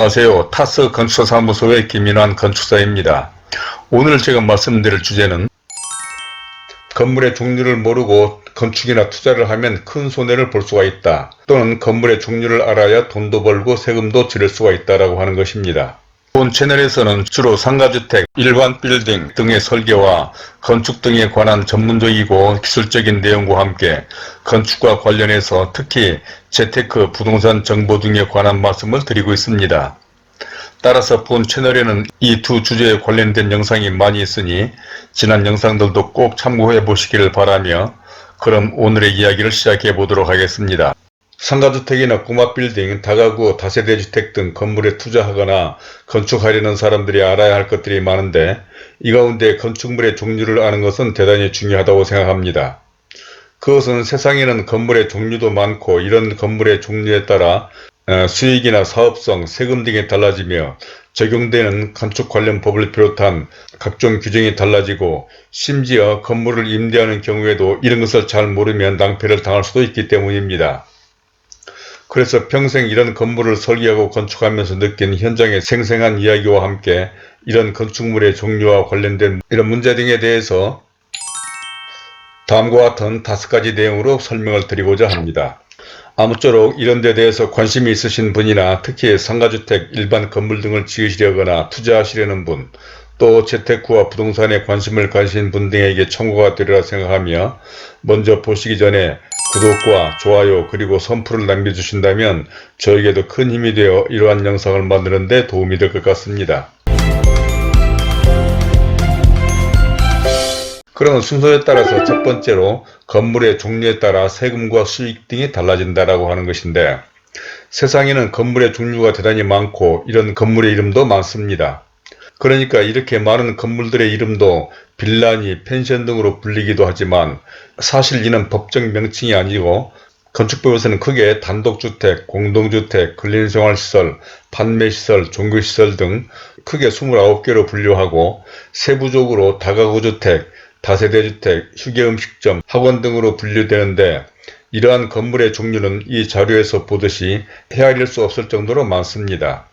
안녕하세요. 타스 건축사무소의 김인환 건축사입니다. 오늘 제가 말씀드릴 주제는 건물의 종류를 모르고 건축이나 투자를 하면 큰 손해를 볼 수가 있다. 또는 건물의 종류를 알아야 돈도 벌고 세금도 지를 수가 있다라고 하는 것입니다. 본 채널에서는 주로 상가주택, 일반 빌딩 등의 설계와 건축 등에 관한 전문적이고 기술적인 내용과 함께 건축과 관련해서 특히 재테크, 부동산 정보 등에 관한 말씀을 드리고 있습니다. 따라서 본 채널에는 이 두 주제에 관련된 영상이 많이 있으니 지난 영상들도 꼭 참고해 보시기를 바라며 그럼 오늘의 이야기를 시작해 보도록 하겠습니다. 상가주택이나 꼬마빌딩, 다가구, 다세대주택 등 건물에 투자하거나 건축하려는 사람들이 알아야 할 것들이 많은데 이 가운데 건축물의 종류를 아는 것은 대단히 중요하다고 생각합니다. 그것은 세상에는 건물의 종류도 많고 이런 건물의 종류에 따라 수익이나 사업성, 세금 등이 달라지며 적용되는 건축 관련 법을 비롯한 각종 규정이 달라지고 심지어 건물을 임대하는 경우에도 이런 것을 잘 모르면 낭패를 당할 수도 있기 때문입니다. 그래서 평생 이런 건물을 설계하고 건축하면서 느낀 현장의 생생한 이야기와 함께 이런 건축물의 종류와 관련된 이런 문제 등에 대해서 다음과 같은 5가지 내용으로 설명을 드리고자 합니다. 아무쪼록 이런 데 대해서 관심이 있으신 분이나 특히 상가주택, 일반 건물 등을 지으시려거나 투자하시려는 분, 또 재테크와 부동산에 관심을 가진 분 등에게 참고가 되리라 생각하며 먼저 보시기 전에 구독과 좋아요 그리고 선풀을 남겨주신다면 저에게도 큰 힘이 되어 이러한 영상을 만드는 데 도움이 될 것 같습니다. 그런 순서에 따라서 첫 번째로 건물의 종류에 따라 세금과 수익 등이 달라진다라고 하는 것인데 세상에는 건물의 종류가 대단히 많고 이런 건물의 이름도 많습니다. 그러니까 이렇게 많은 건물들의 이름도 빌라니, 펜션 등으로 불리기도 하지만 사실 이는 법적 명칭이 아니고 건축법에서는 크게 단독주택, 공동주택, 근린생활시설, 판매시설, 종교시설 등 크게 29개로 분류하고 세부적으로 다가구주택, 다세대주택, 휴게음식점, 학원 등으로 분류되는데 이러한 건물의 종류는 이 자료에서 보듯이 헤아릴 수 없을 정도로 많습니다.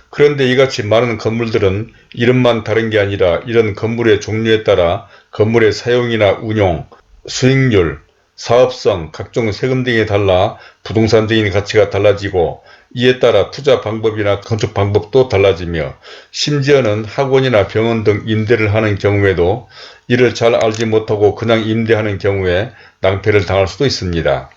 그런데 이같이 많은 건물들은 이름만 다른 게 아니라 이런 건물의 종류에 따라 건물의 사용이나 운용, 수익률, 사업성, 각종 세금 등이 달라 부동산적인 가치가 달라지고 이에 따라 투자 방법이나 건축 방법도 달라지며 심지어는 학원이나 병원 등 임대를 하는 경우에도 이를 잘 알지 못하고 그냥 임대하는 경우에 낭패를 당할 수도 있습니다.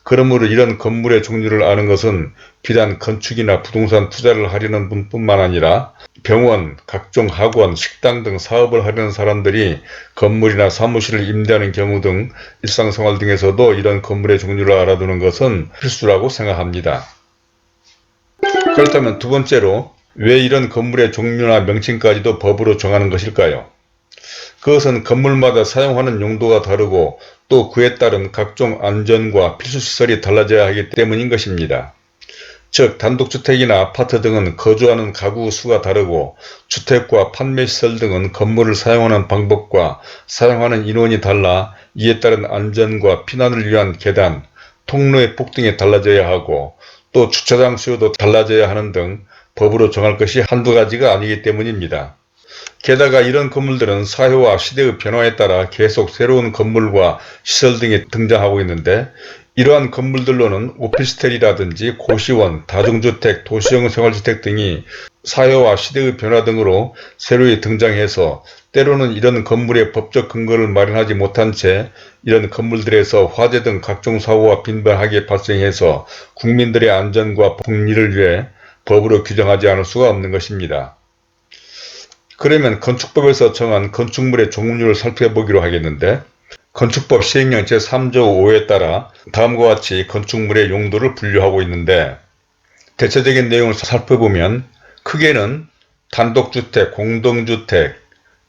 그러므로 이런 건물의 종류를 아는 것은 비단 건축이나 부동산 투자를 하려는 분뿐만 아니라 병원, 각종 학원, 식당 등 사업을 하려는 사람들이 건물이나 사무실을 임대하는 경우 등 일상생활 등에서도 이런 건물의 종류를 알아두는 것은 필수라고 생각합니다. 그렇다면 두 번째로 왜 이런 건물의 종류나 명칭까지도 법으로 정하는 것일까요? 그것은 건물마다 사용하는 용도가 다르고 또 그에 따른 각종 안전과 필수시설이 달라져야 하기 때문인 것입니다. 즉 단독주택이나 아파트 등은 거주하는 가구 수가 다르고 주택과 판매시설 등은 건물을 사용하는 방법과 사용하는 인원이 달라 이에 따른 안전과 피난을 위한 계단, 통로의 폭등이 달라져야 하고 또 주차장 수요도 달라져야 하는 등 법으로 정할 것이 한두 가지가 아니기 때문입니다. 게다가 이런 건물들은 사회와 시대의 변화에 따라 계속 새로운 건물과 시설 등이 등장하고 있는데 이러한 건물들로는 오피스텔이라든지 고시원, 다중주택, 도시형 생활주택 등이 사회와 시대의 변화 등으로 새로이 등장해서 때로는 이런 건물의 법적 근거를 마련하지 못한 채 이런 건물들에서 화재 등 각종 사고가 빈번하게 발생해서 국민들의 안전과 복리를 위해 법으로 규정하지 않을 수가 없는 것입니다. 그러면 건축법에서 정한 건축물의 종류를 살펴보기로 하겠는데 건축법 시행령 제3조 5호에 따라 다음과 같이 건축물의 용도를 분류하고 있는데 대체적인 내용을 살펴보면 크게는 단독주택, 공동주택,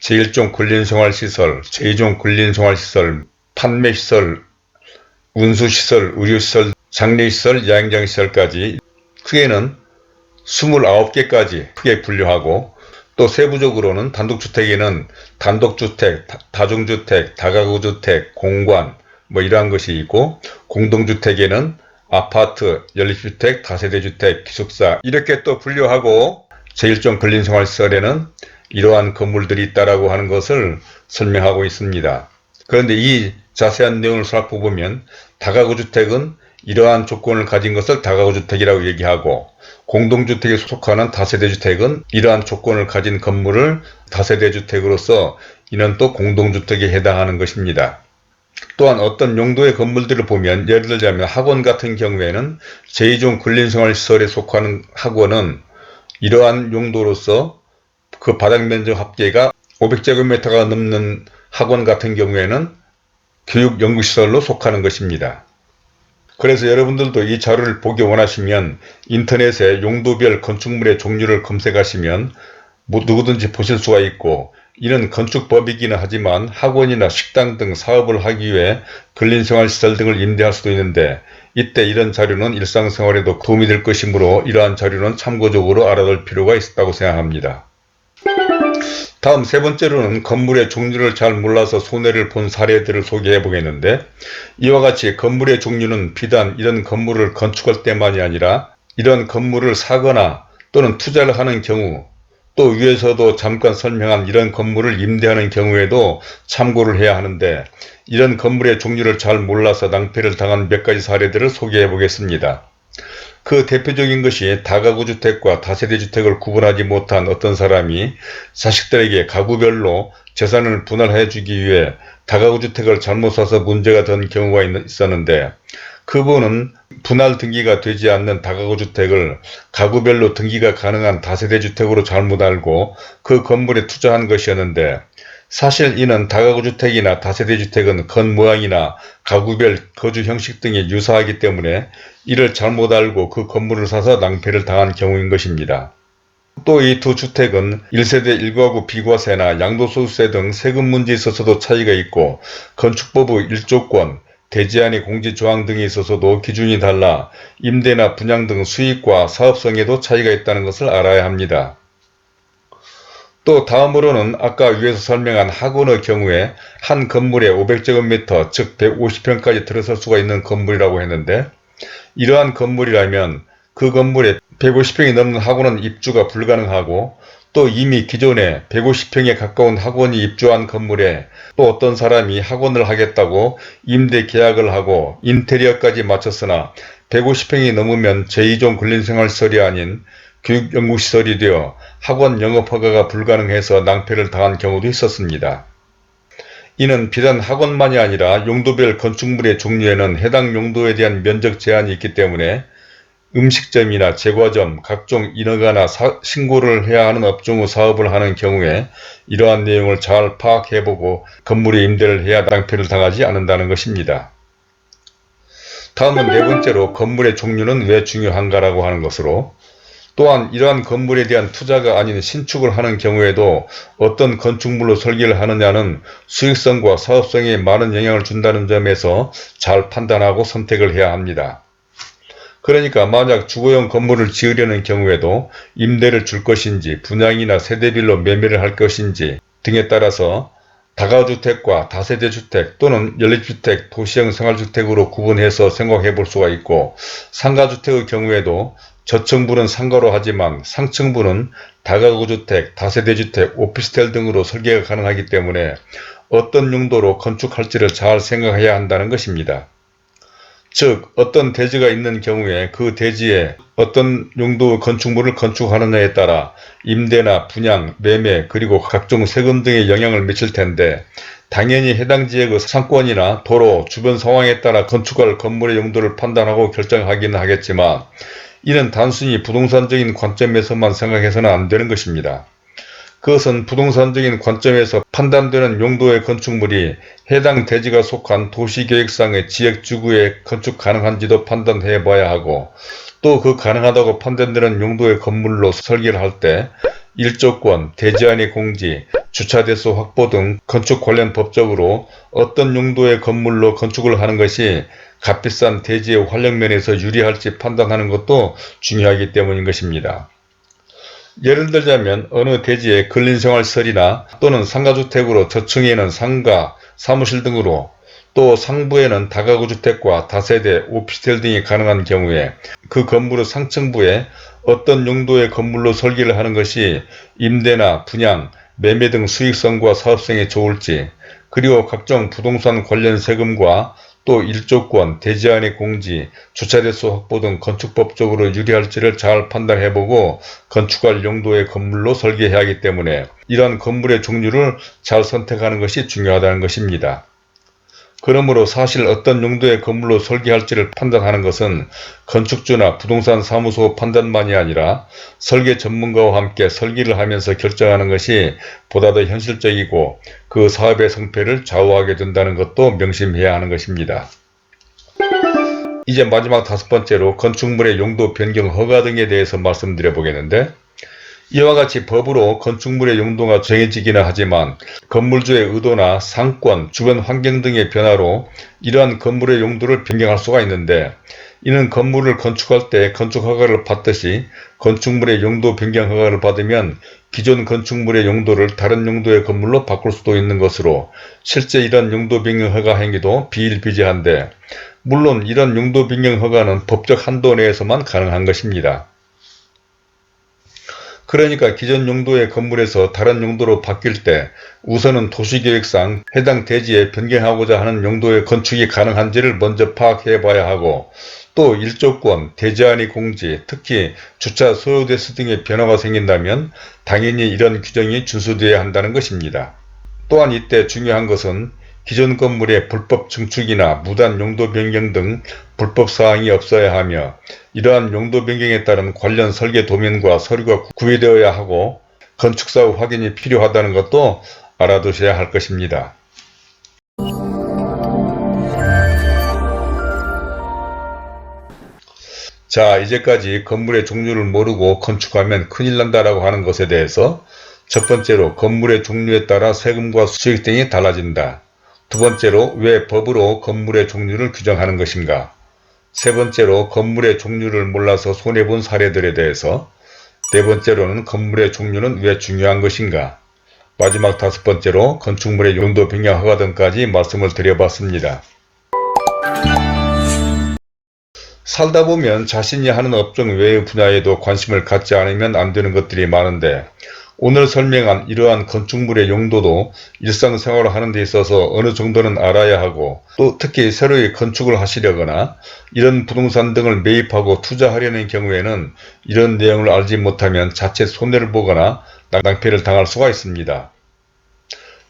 제1종 근린생활시설, 제2종 근린생활시설, 판매시설, 운수시설, 의료시설, 장례시설, 야행장시설까지 크게는 29개까지 크게 분류하고 또 세부적으로는 단독주택에는 단독주택, 다중주택, 다가구주택, 공관 이러한 것이 있고 공동주택에는 아파트, 연립주택, 다세대주택, 기숙사 이렇게 또 분류하고 제1종 근린생활시설에는 이러한 건물들이 있다라고 하는 것을 설명하고 있습니다. 그런데 이 자세한 내용을 살펴보면 다가구주택은 이러한 조건을 가진 것을 다가구주택이라고 얘기하고, 공동주택에 속하는 다세대주택은 이러한 조건을 가진 건물을 다세대주택으로서 이는 또 공동주택에 해당하는 것입니다. 또한 어떤 용도의 건물들을 보면, 예를 들자면 학원 같은 경우에는 제2종 근린생활시설에 속하는 학원은 이러한 용도로서 그 바닥면적 합계가 500제곱미터가 넘는 학원 같은 경우에는 교육연구시설로 속하는 것입니다. 그래서 여러분들도 이 자료를 보기 원하시면 인터넷에 용도별 건축물의 종류를 검색하시면 누구든지 보실 수가 있고, 이는 건축법이기는 하지만 학원이나 식당 등 사업을 하기 위해 근린생활시설 등을 임대할 수도 있는데, 이때 이런 자료는 일상생활에도 도움이 될 것이므로 이러한 자료는 참고적으로 알아둘 필요가 있다고 생각합니다. 다음 세 번째로는 건물의 종류를 잘 몰라서 손해를 본 사례들을 소개해 보겠는데, 이와 같이 건물의 종류는 비단 이런 건물을 건축할 때만이 아니라 이런 건물을 사거나 또는 투자를 하는 경우, 또 위에서도 잠깐 설명한 이런 건물을 임대하는 경우에도 참고를 해야 하는데, 이런 건물의 종류를 잘 몰라서 낭패를 당한 몇 가지 사례들을 소개해 보겠습니다. 그 대표적인 것이 다가구주택과 다세대주택을 구분하지 못한 어떤 사람이 자식들에게 가구별로 재산을 분할해 주기 위해 다가구주택을 잘못 사서 문제가 된 경우가 있었는데, 그분은 분할 등기가 되지 않는 다가구주택을 가구별로 등기가 가능한 다세대주택으로 잘못 알고 그 건물에 투자한 것이었는데, 사실 이는 다가구주택이나 다세대주택은 겉모양이나 가구별 거주 형식 등이 유사하기 때문에 이를 잘못 알고 그 건물을 사서 낭패를 당한 경우인 것입니다. 또 이 두 주택은 1세대 1가구 비과세나 양도소득세 등 세금 문제에 있어서도 차이가 있고, 건축법의 일조권, 대지안의 공지조항 등에 있어서도 기준이 달라 임대나 분양 등 수익과 사업성에도 차이가 있다는 것을 알아야 합니다. 또 다음으로는 아까 위에서 설명한 학원의 경우에 한 건물에 500제곱미터 즉 150평까지 들어설 수가 있는 건물이라고 했는데, 이러한 건물이라면 그 건물에 150평이 넘는 학원은 입주가 불가능하고, 또 이미 기존에 150평에 가까운 학원이 입주한 건물에 또 어떤 사람이 학원을 하겠다고 임대 계약을 하고 인테리어까지 마쳤으나 150평이 넘으면 제2종 근린생활시설이 아닌 교육연구시설이 되어 학원 영업허가가 불가능해서 낭패를 당한 경우도 있었습니다. 이는 비단 학원만이 아니라 용도별 건축물의 종류에는 해당 용도에 대한 면적 제한이 있기 때문에 음식점이나 제과점, 각종 인허가나 신고를 해야 하는 업종의 사업을 하는 경우에 이러한 내용을 잘 파악해보고 건물에 임대를 해야 낭패를 당하지 않는다는 것입니다. 다음은 네 번째로 건물의 종류는 왜 중요한가라고 하는 것으로, 또한 이러한 건물에 대한 투자가 아닌 신축을 하는 경우에도 어떤 건축물로 설계를 하느냐는 수익성과 사업성에 많은 영향을 준다는 점에서 잘 판단하고 선택을 해야 합니다. 그러니까 만약 주거용 건물을 지으려는 경우에도 임대를 줄 것인지 분양이나 세대별로 매매를 할 것인지 등에 따라서 다가주택과 다세대주택 또는 연립주택, 도시형 생활주택으로 구분해서 생각해 볼 수가 있고, 상가주택의 경우에도 저층부는 상가로 하지만 상층부는 다가구주택, 다세대주택, 오피스텔 등으로 설계가 가능하기 때문에 어떤 용도로 건축할지를 잘 생각해야 한다는 것입니다. 즉 어떤 대지가 있는 경우에 그 대지에 어떤 용도의 건축물을 건축하느냐에 따라 임대나 분양, 매매 그리고 각종 세금 등의 영향을 미칠 텐데, 당연히 해당 지역의 상권이나 도로, 주변 상황에 따라 건축할 건물의 용도를 판단하고 결정하기는 하겠지만, 이는 단순히 부동산적인 관점에서만 생각해서는 안 되는 것입니다. 그것은 부동산적인 관점에서 판단되는 용도의 건축물이 해당 대지가 속한 도시계획상의 지역주구에 건축 가능한지도 판단해 봐야 하고, 또 그 가능하다고 판단되는 용도의 건물로 설계를 할 때 일조권, 대지안의 공지, 주차대수 확보 등 건축 관련 법적으로 어떤 용도의 건물로 건축을 하는 것이 값비싼 대지의 활용면에서 유리할지 판단하는 것도 중요하기 때문인 것입니다. 예를 들자면 어느 대지의 근린생활시설이나 또는 상가주택으로 저층에는 상가, 사무실 등으로, 또 상부에는 다가구 주택과 다세대, 오피스텔 등이 가능한 경우에 그 건물의 상층부에 어떤 용도의 건물로 설계를 하는 것이 임대나 분양, 매매 등 수익성과 사업성에 좋을지, 그리고 각종 부동산 관련 세금과 또 일조권, 대지안의 공지, 주차대수 확보 등 건축법적으로 유리할지를 잘 판단해보고 건축할 용도의 건물로 설계해야 하기 때문에 이러한 건물의 종류를 잘 선택하는 것이 중요하다는 것입니다. 그러므로 사실 어떤 용도의 건물로 설계할지를 판단하는 것은 건축주나 부동산 사무소 판단만이 아니라 설계 전문가와 함께 설계를 하면서 결정하는 것이 보다 더 현실적이고 그 사업의 성패를 좌우하게 된다는 것도 명심해야 하는 것입니다. 이제 마지막 5번째로 건축물의 용도 변경 허가 등에 대해서 말씀드려 보겠는데, 이와 같이 법으로 건축물의 용도가 정해지기는 하지만 건물주의 의도나 상권, 주변 환경 등의 변화로 이러한 건물의 용도를 변경할 수가 있는데, 이는 건물을 건축할 때 건축허가를 받듯이 건축물의 용도 변경 허가를 받으면 기존 건축물의 용도를 다른 용도의 건물로 바꿀 수도 있는 것으로 실제 이런 용도 변경 허가 행위도 비일비재한데, 물론 이런 용도 변경 허가는 법적 한도 내에서만 가능한 것입니다. 그러니까 기존 용도의 건물에서 다른 용도로 바뀔 때 우선은 도시계획상 해당 대지에 변경하고자 하는 용도의 건축이 가능한지를 먼저 파악해 봐야 하고, 또 일조권, 대지안의 공지, 특히 주차 소요대수 등의 변화가 생긴다면 당연히 이런 규정이 준수되어야 한다는 것입니다. 또한 이때 중요한 것은 기존 건물의 불법 증축이나 무단 용도 변경 등 불법 사항이 없어야 하며, 이러한 용도 변경에 따른 관련 설계 도면과 서류가 구비되어야 하고 건축사 확인이 필요하다는 것도 알아두셔야 할 것입니다. 자, 이제까지 건물의 종류를 모르고 건축하면 큰일 난다라고 하는 것에 대해서, 첫 번째로 건물의 종류에 따라 세금과 수익 등이 달라진다. 두 번째로 왜 법으로 건물의 종류를 규정하는 것인가. 세 번째로 건물의 종류를 몰라서 손해본 사례들에 대해서, 네 번째로는 건물의 종류는 왜 중요한 것인가. 마지막 5번째로 건축물의 용도 변경 허가 등까지 말씀을 드려봤습니다. 살다 보면 자신이 하는 업종 외의 분야에도 관심을 갖지 않으면 안 되는 것들이 많은데, 오늘 설명한 이러한 건축물의 용도도 일상생활을 하는 데 있어서 어느 정도는 알아야 하고, 또 특히 새로이 건축을 하시려거나 이런 부동산 등을 매입하고 투자하려는 경우에는 이런 내용을 알지 못하면 자칫 손해를 보거나 낭패를 당할 수가 있습니다.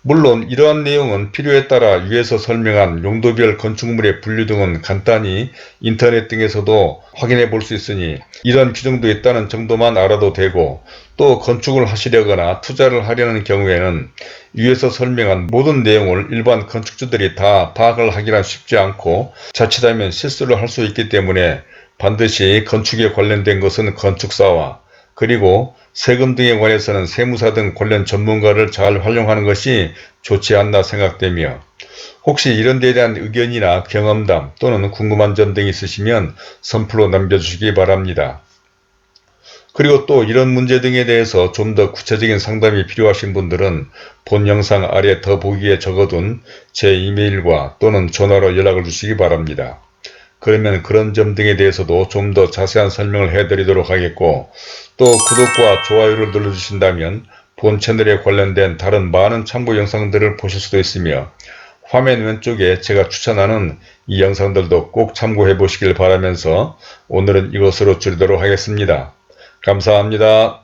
물론 이러한 내용은 필요에 따라 위에서 설명한 용도별 건축물의 분류 등은 간단히 인터넷 등에서도 확인해 볼 수 있으니 이런 규정도 있다는 정도만 알아도 되고, 또 건축을 하시려거나 투자를 하려는 경우에는 위에서 설명한 모든 내용을 일반 건축주들이 다 파악을 하기란 쉽지 않고 자칫하면 실수를 할 수 있기 때문에 반드시 건축에 관련된 것은 건축사와, 그리고 세금 등에 관해서는 세무사 등 관련 전문가를 잘 활용하는 것이 좋지 않나 생각되며, 혹시 이런 데에 대한 의견이나 경험담 또는 궁금한 점 등이 있으시면 선플로 남겨주시기 바랍니다. 그리고 또 이런 문제 등에 대해서 좀 더 구체적인 상담이 필요하신 분들은 본 영상 아래 더보기에 적어둔 제 이메일과 또는 전화로 연락을 주시기 바랍니다. 그러면 그런 점 등에 대해서도 좀 더 자세한 설명을 해드리도록 하겠고, 또 구독과 좋아요를 눌러주신다면 본 채널에 관련된 다른 많은 참고 영상들을 보실 수도 있으며, 화면 왼쪽에 제가 추천하는 이 영상들도 꼭 참고해 보시길 바라면서 오늘은 이것으로 줄이도록 하겠습니다. 감사합니다.